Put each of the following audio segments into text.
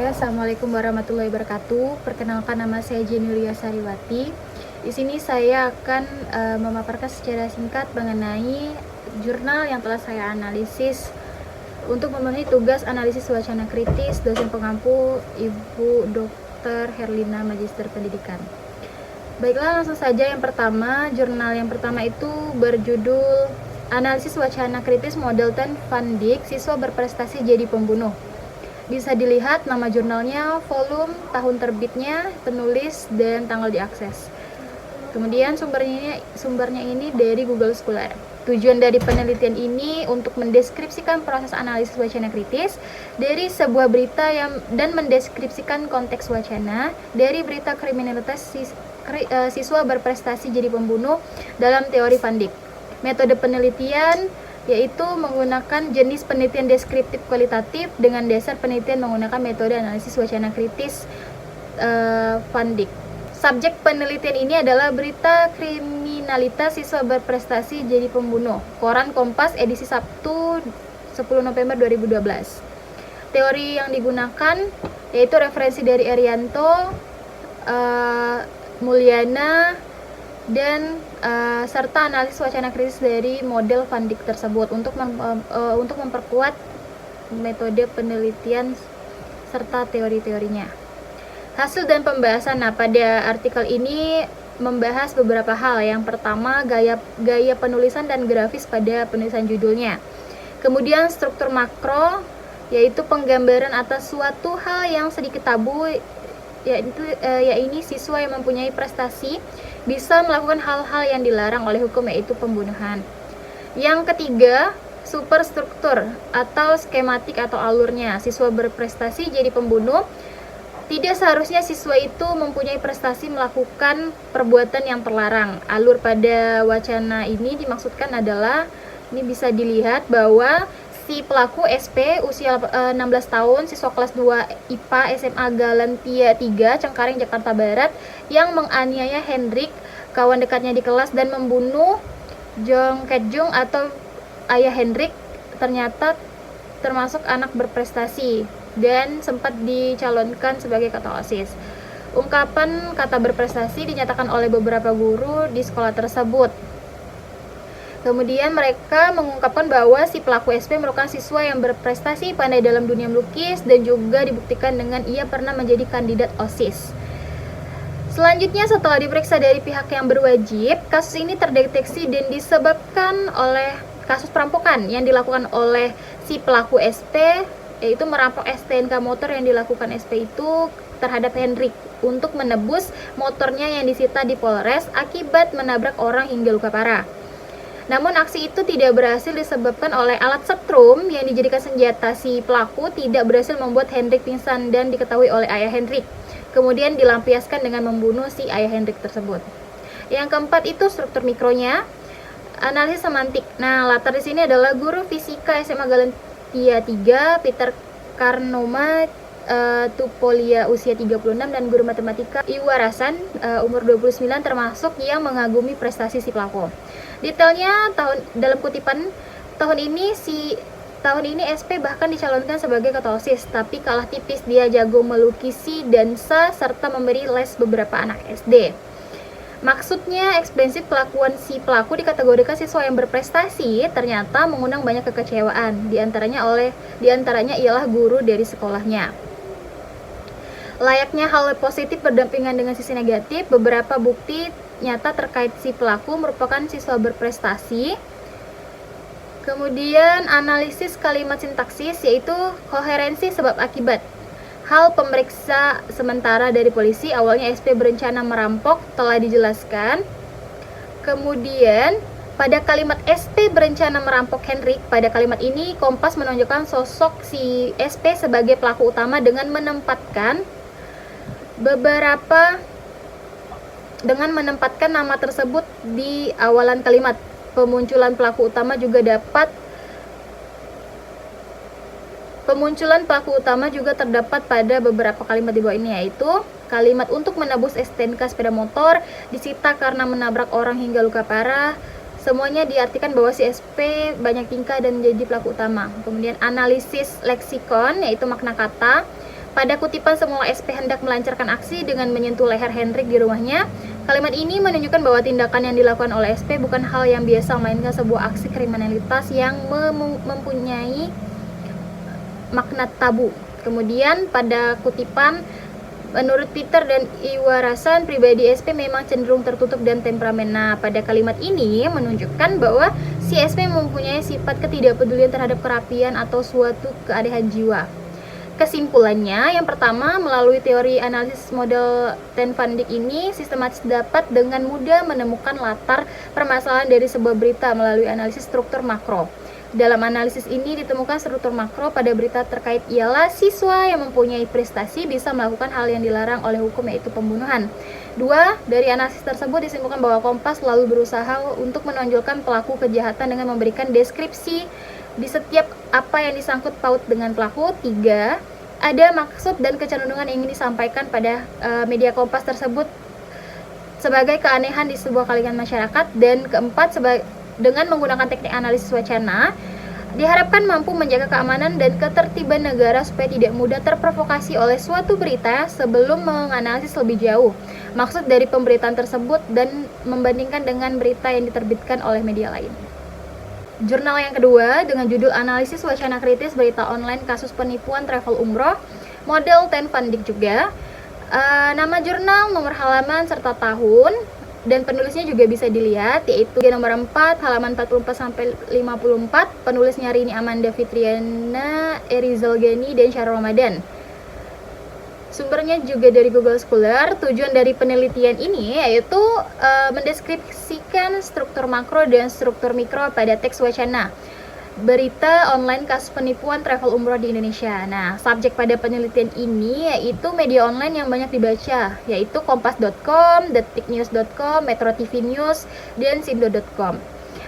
Oke, assalamualaikum warahmatullahi wabarakatuh. Perkenalkan, nama saya Jenulia Sariwati. Di sini saya akan memaparkan secara singkat mengenai jurnal yang telah saya analisis untuk memenuhi tugas analisis wacana kritis dosen pengampu Ibu Dr. Herlina Magister Pendidikan. Baiklah, langsung saja. Yang pertama, jurnal yang pertama itu berjudul Analisis Wacana Kritis Model 10 Van Dijk, Siswa Berprestasi Jadi Pembunuh. Bisa dilihat nama jurnalnya, volume, tahun terbitnya, penulis, dan tanggal diakses. Kemudian sumbernya ini dari Google Scholar. Tujuan dari penelitian ini untuk mendeskripsikan proses analisis wacana kritis dari sebuah berita dan mendeskripsikan konteks wacana dari berita kriminalitas siswa berprestasi jadi pembunuh dalam teori Van Dijk. Metode penelitian yaitu menggunakan jenis penelitian deskriptif kualitatif dengan dasar penelitian menggunakan metode analisis wacana kritis Van Dijk. Subjek penelitian ini adalah berita kriminalitas siswa berprestasi jadi pembunuh, Koran Kompas edisi Sabtu 10 November 2012. Teori yang digunakan yaitu referensi dari Erianto, Mulyana, dan serta analisis wacana kritis dari model Van Dijk tersebut untuk memperkuat metode penelitian serta teori-teorinya. Hasil dan pembahasan. Nah, pada artikel ini membahas beberapa hal. Yang pertama, gaya penulisan dan grafis pada penulisan judulnya. Kemudian struktur makro, yaitu penggambaran atas suatu hal yang sedikit tabu, yaitu siswa yang mempunyai prestasi bisa melakukan hal-hal yang dilarang oleh hukum, yaitu pembunuhan. Yang ketiga, superstruktur atau skematik atau alurnya. Siswa berprestasi jadi pembunuh. Tidak seharusnya siswa itu mempunyai prestasi melakukan perbuatan yang terlarang. Alur pada wacana ini dimaksudkan adalah, ini bisa dilihat bahwa si pelaku SP usia 16 tahun, siswa kelas 2 IPA SMA Galantia 3, Cengkareng, Jakarta Barat, yang menganiaya Hendrik, kawan dekatnya di kelas, dan membunuh Jong Ket-jung atau ayah Hendrik, ternyata termasuk anak berprestasi dan sempat dicalonkan sebagai ketua OSIS. Ungkapan kata berprestasi dinyatakan oleh beberapa guru di sekolah tersebut. Kemudian mereka mengungkapkan bahwa si pelaku SP merupakan siswa yang berprestasi, pandai dalam dunia melukis, dan juga dibuktikan dengan ia pernah menjadi kandidat OSIS. Selanjutnya, setelah diperiksa dari pihak yang berwajib, kasus ini terdeteksi dan disebabkan oleh kasus perampokan yang dilakukan oleh si pelaku SP, yaitu merampok STNK motor yang dilakukan SP itu terhadap Hendrik untuk menebus motornya yang disita di Polres akibat menabrak orang hingga luka parah. Namun aksi itu tidak berhasil disebabkan oleh alat setrum yang dijadikan senjata si pelaku tidak berhasil membuat Hendrik pingsan dan diketahui oleh ayah Hendrik. Kemudian dilampiaskan dengan membunuh si ayah Hendrik tersebut. Yang keempat itu struktur mikronya, analisis semantik. Nah, latar di sini adalah guru fisika SMA Galantia 3, Peter Karnoma Tupolia usia 36, dan guru matematika Iwarasan umur 29 termasuk yang mengagumi prestasi si pelaku. Detailnya dalam kutipan tahun ini SP bahkan dicalonkan sebagai ketua OSIS, tapi kalah tipis. Dia jago melukisi dansa serta memberi les beberapa anak SD. Maksudnya, eksplisit kelakuan si pelaku dikategorikan siswa yang berprestasi ternyata mengundang banyak kekecewaan, diantaranya ialah guru dari sekolahnya. Layaknya hal positif berdampingan dengan sisi negatif, beberapa bukti nyata terkait si pelaku merupakan siswa berprestasi. Kemudian analisis kalimat sintaksis, yaitu koherensi sebab akibat. Hal pemeriksa sementara dari polisi, awalnya SP berencana merampok, telah dijelaskan. Kemudian pada kalimat SP berencana merampok Hendrik, pada kalimat ini Kompas menunjukkan sosok si SP sebagai pelaku utama dengan menempatkan nama tersebut di awalan kalimat. Pemunculan pelaku utama juga terdapat pada beberapa kalimat di bawah ini, yaitu kalimat untuk menebus STNK sepeda motor, disita karena menabrak orang hingga luka parah. Semuanya diartikan bahwa si SP banyak tingkah dan menjadi pelaku utama. Kemudian analisis leksikon, yaitu makna kata. Pada kutipan semula SP hendak melancarkan aksi dengan menyentuh leher Hendrik di rumahnya. Kalimat ini menunjukkan bahwa tindakan yang dilakukan oleh SP bukan hal yang biasa, melainkan sebuah aksi kriminalitas yang mempunyai makna tabu. Kemudian pada kutipan, menurut Peter dan Iwarasan, pribadi SP memang cenderung tertutup dan temperamen. Nah, pada kalimat ini menunjukkan bahwa si SP mempunyai sifat ketidakpedulian terhadap kerapian atau suatu keanehan jiwa. Kesimpulannya, yang pertama, melalui teori analisis model Ten Van Dijk ini, sistematis dapat dengan mudah menemukan latar permasalahan dari sebuah berita melalui analisis struktur makro. Dalam analisis ini ditemukan struktur makro pada berita terkait ialah siswa yang mempunyai prestasi bisa melakukan hal yang dilarang oleh hukum, yaitu pembunuhan. 2. Dari analisis tersebut disimpulkan bahwa Kompas selalu berusaha untuk menonjolkan pelaku kejahatan dengan memberikan deskripsi di setiap apa yang disangkut paut dengan pelaku. 3. Ada maksud dan kecenderungan yang ingin disampaikan pada media Kompas tersebut sebagai keanehan di sebuah kalangan masyarakat. Dan keempat, dengan menggunakan teknik analisis wacana diharapkan mampu menjaga keamanan dan ketertiban negara supaya tidak mudah terprovokasi oleh suatu berita sebelum menganalisis lebih jauh maksud dari pemberitaan tersebut dan membandingkan dengan berita yang diterbitkan oleh media lain. Jurnal yang kedua dengan judul Analisis Wacana Kritis Berita Online Kasus Penipuan Travel Umroh, model Ten Van Dijk juga. Nama jurnal, nomor halaman, serta tahun, dan penulisnya juga bisa dilihat, yaitu nomor 4, halaman 44-54, penulisnya Rini Amanda Fitriana, Erizal Ghani, dan Syahrul Ramadan. Sumbernya juga dari Google Scholar. Tujuan dari penelitian ini yaitu mendeskripsikan struktur makro dan struktur mikro pada teks wacana berita online kasus penipuan travel umroh di Indonesia. Nah, subjek pada penelitian ini yaitu media online yang banyak dibaca, yaitu kompas.com, detiknews.com, Metro TV News, dan sindo.com.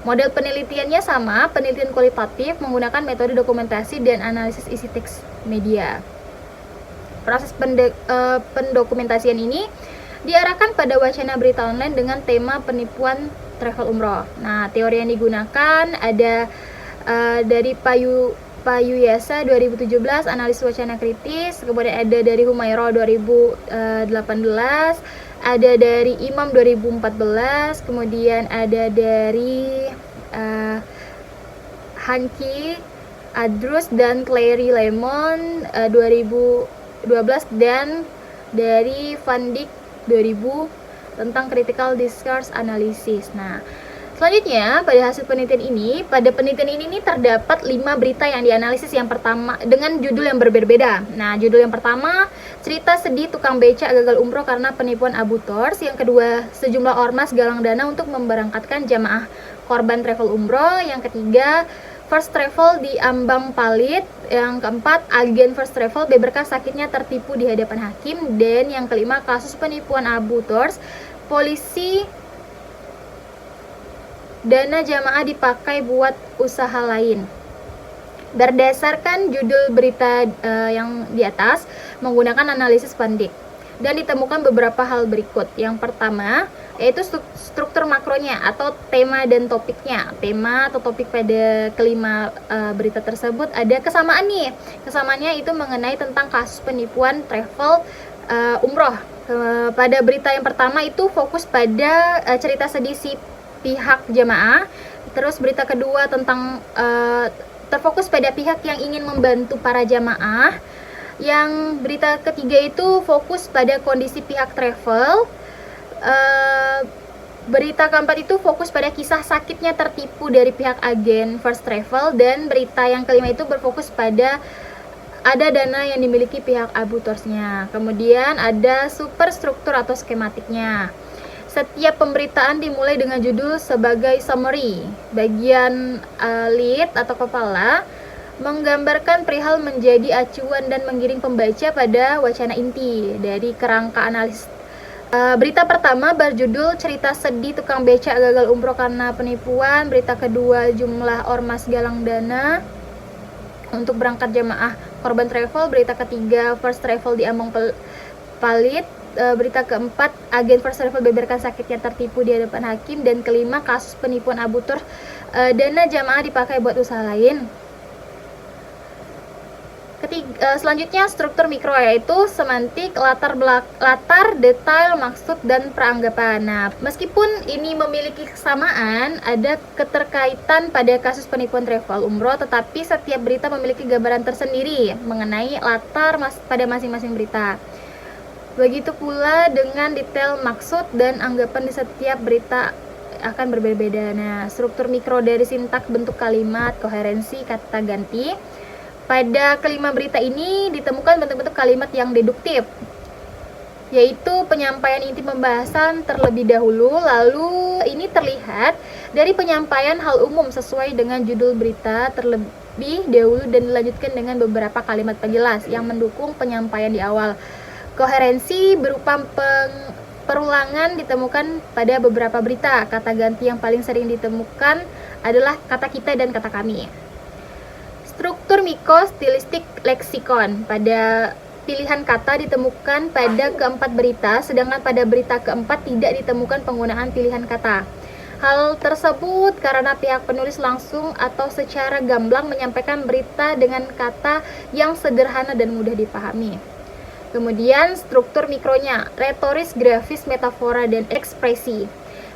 Model penelitiannya sama, penelitian kualitatif menggunakan metode dokumentasi dan analisis isi teks media. Proses pendokumentasian ini diarahkan pada wacana berita online dengan tema penipuan travel umroh. Nah, teori yang digunakan ada dari Payu Yasa 2017, analisis wacana kritis, kemudian ada dari Humairo 2018, ada dari Imam 2014, kemudian ada dari Hanki, Adrus, dan Clary Lemon 2012, dan dari Van Dijk 2000 tentang critical discourse analysis. Nah, selanjutnya pada hasil penelitian ini, terdapat 5 berita yang dianalisis. Yang pertama dengan judul yang berbeda. Nah, judul yang pertama, cerita sedih tukang becak gagal umroh karena penipuan Abu Tors. Yang kedua, sejumlah ormas galang dana untuk memberangkatkan jamaah korban travel umroh. Yang ketiga, First Travel di ambang palit. Yang keempat, agen First Travel beberkas sakitnya tertipu di hadapan hakim. Dan yang kelima, kasus penipuan Abu Tors, polisi dana jamaah dipakai buat usaha lain. Berdasarkan judul berita yang di atas, menggunakan analisis Van Dijk, dan ditemukan beberapa hal berikut. Yang pertama, yaitu struktur makronya atau tema dan topiknya. Tema atau topik pada kelima berita tersebut ada kesamaan nih. Kesamaannya itu mengenai tentang kasus penipuan travel umroh. Pada berita yang pertama itu fokus pada cerita sedih si pihak jamaah. Terus berita kedua tentang terfokus pada pihak yang ingin membantu para jamaah. Yang berita ketiga itu fokus pada kondisi pihak travel. Berita keempat itu fokus pada kisah sakitnya tertipu dari pihak agen First Travel. Dan berita yang kelima itu berfokus pada ada dana yang dimiliki pihak Abu Torsnya. Kemudian ada superstruktur atau skematiknya. Setiap pemberitaan dimulai dengan judul sebagai summary. Bagian lead atau kepala menggambarkan perihal menjadi acuan dan menggiring pembaca pada wacana inti dari kerangka analisis. Berita pertama berjudul cerita sedih tukang becak gagal umroh karena penipuan. Berita kedua, jumlah ormas galang dana untuk berangkat jamaah korban travel. Berita ketiga, First Travel di ambang palit. Berita keempat, agen First Travel beberkan sakitnya tertipu di hadapan hakim. Dan kelima, kasus penipuan Abu Tors, dana jamaah dipakai buat usaha lain. Selanjutnya struktur mikro, yaitu semantik, latar, detail, maksud, dan peranggapan. Nah, meskipun ini memiliki kesamaan, ada keterkaitan pada kasus penipuan travel umroh, tetapi setiap berita memiliki gambaran tersendiri mengenai latar pada masing-masing berita. Begitu pula dengan detail, maksud, dan anggapan di setiap berita akan berbeda-beda. Nah, struktur mikro dari sintak, bentuk kalimat, koherensi, kata ganti. Pada kelima berita ini ditemukan bentuk-bentuk kalimat yang deduktif, yaitu penyampaian inti pembahasan terlebih dahulu, lalu ini terlihat dari penyampaian hal umum sesuai dengan judul berita terlebih dahulu dan dilanjutkan dengan beberapa kalimat penjelas yang mendukung penyampaian di awal. Koherensi berupa perulangan ditemukan pada beberapa berita. Kata ganti yang paling sering ditemukan adalah kata kita dan kata kami. Struktur mikro, stilistik, leksikon. Pada pilihan kata ditemukan pada keempat berita, sedangkan pada berita keempat tidak ditemukan penggunaan pilihan kata. Hal tersebut karena pihak penulis langsung atau secara gamblang menyampaikan berita dengan kata yang sederhana dan mudah dipahami. Kemudian struktur mikronya, retoris, grafis, metafora, dan ekspresi.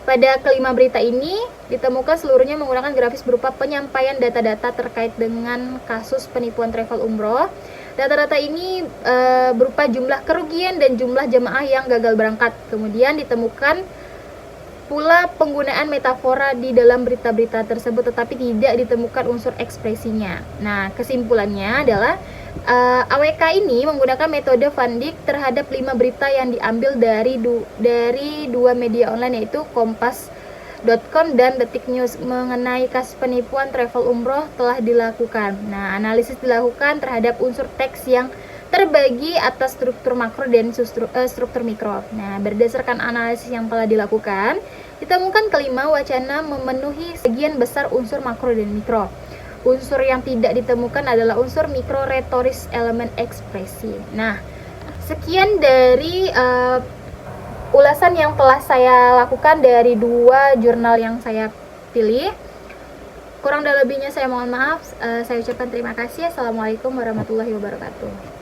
Pada kelima berita ini ditemukan seluruhnya menggunakan grafis berupa penyampaian data-data terkait dengan kasus penipuan travel umroh. Data-data ini berupa jumlah kerugian dan jumlah jemaah yang gagal berangkat. Kemudian ditemukan pula penggunaan metafora di dalam berita-berita tersebut, tetapi tidak ditemukan unsur ekspresinya. Nah, kesimpulannya adalah AWK ini menggunakan metode Van Dijk terhadap 5 berita yang diambil dari dua media online, yaitu Kompas.com dan Detik News. Mengenai kasus penipuan travel umroh telah dilakukan. Nah, analisis dilakukan terhadap unsur teks yang terbagi atas struktur makro dan struktur mikro. Nah, berdasarkan analisis yang telah dilakukan, ditemukan kelima wacana memenuhi sebagian besar unsur makro dan mikro. Unsur yang tidak ditemukan adalah unsur mikro, retoris, elemen ekspresi. Nah, sekian dari ulasan yang telah saya lakukan dari dua jurnal yang saya pilih. Kurang dan lebihnya saya mohon maaf. Saya ucapkan terima kasih. Assalamualaikum warahmatullahi wabarakatuh.